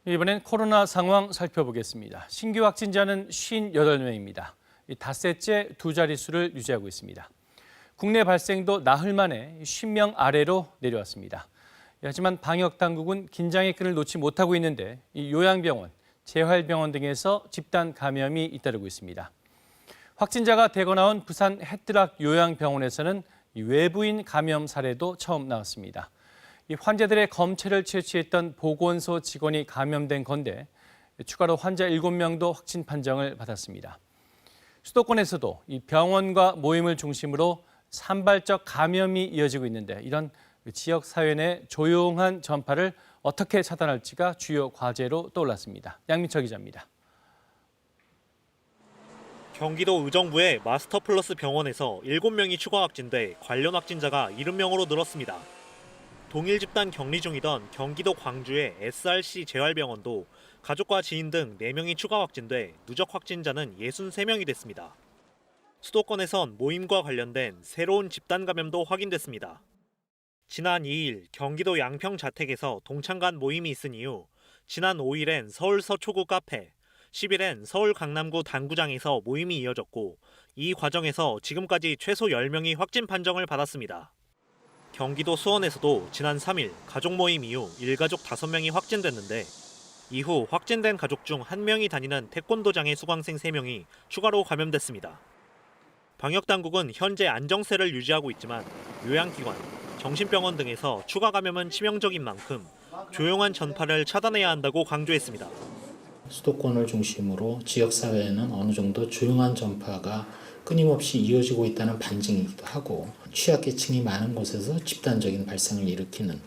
이번엔 코로나 상황 살펴보겠습니다. 신규 확진자는 58명입니다. 닷새째 두 자릿수를 유지하고 있습니다. 국내 발생도 나흘 만에 10명 아래로 내려왔습니다. 하지만 방역당국은 긴장의 끈을 놓지 못하고 있는데 이 요양병원, 재활병원 등에서 집단 감염이 잇따르고 있습니다. 확진자가 대거 나온 부산 해뜨락 요양병원에서는 외부인 감염 사례도 처음 나왔습니다. 이 환자들의 검체를 채취했던 보건소 직원이 감염된 건데 추가로 환자 7명도 확진 판정을 받았습니다. 수도권에서도 이 병원과 모임을 중심으로 산발적 감염이 이어지고 있는데 이런 지역 사회 내 조용한 전파를 어떻게 차단할지가 주요 과제로 떠올랐습니다. 양민철 기자입니다. 경기도 의정부의 마스터플러스 병원에서 7명이 추가 확진돼 관련 확진자가 70명으로 늘었습니다. 동일 집단 격리 중이던 경기도 광주의 SRC 재활병원도 가족과 지인 등 4명이 추가 확진돼 누적 확진자는 63명이 됐습니다. 수도권에선 모임과 관련된 새로운 집단 감염도 확인됐습니다. 지난 2일 경기도 양평 자택에서 동창간 모임이 있은 이후 지난 5일엔 서울 서초구 카페, 10일엔 서울 강남구 당구장에서 모임이 이어졌고 이 과정에서 지금까지 최소 10명이 확진 판정을 받았습니다. 경기도 수원에서도 지난 3일 가족 모임 이후 일가족 5명이 확진됐는데 이후 확진된 가족 중 1명이 다니는 태권도장의 수강생 3명이 추가로 감염됐습니다. 방역당국은 현재 안정세를 유지하고 있지만 요양기관, 정신병원 등에서 추가 감염은 치명적인 만큼 조용한 전파를 차단해야 한다고 강조했습니다. 수도권을 중심으로 지역사회에는 어느 정도 조용한 전파가 끊임없이 이어지고 있다는 반증이기도 하고 취약계층이 많은 곳에서 집단적인 발생을 일으키는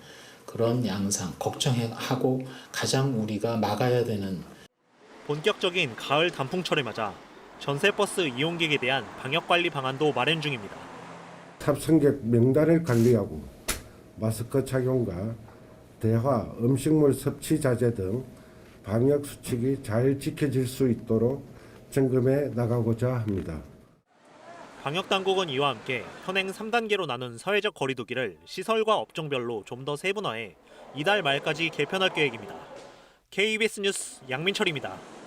그런 양상, 걱정하고 가장 우리가 막아야 되는 본격적인 가을 단풍철에 맞아 전세버스 이용객에 대한 방역관리 방안도 마련 중입니다. 탑승객 명단을 관리하고 마스크 착용과 대화, 음식물 섭취 자제 등 방역 수칙이 잘 지켜질 수 있도록 점검해 나가고자 합니다. 방역당국은 이와 함께 현행 3단계로 나눈 사회적 거리두기를 시설과 업종별로 좀 더 세분화해 이달 말까지 개편할 계획입니다. KBS 뉴스 양민철입니다.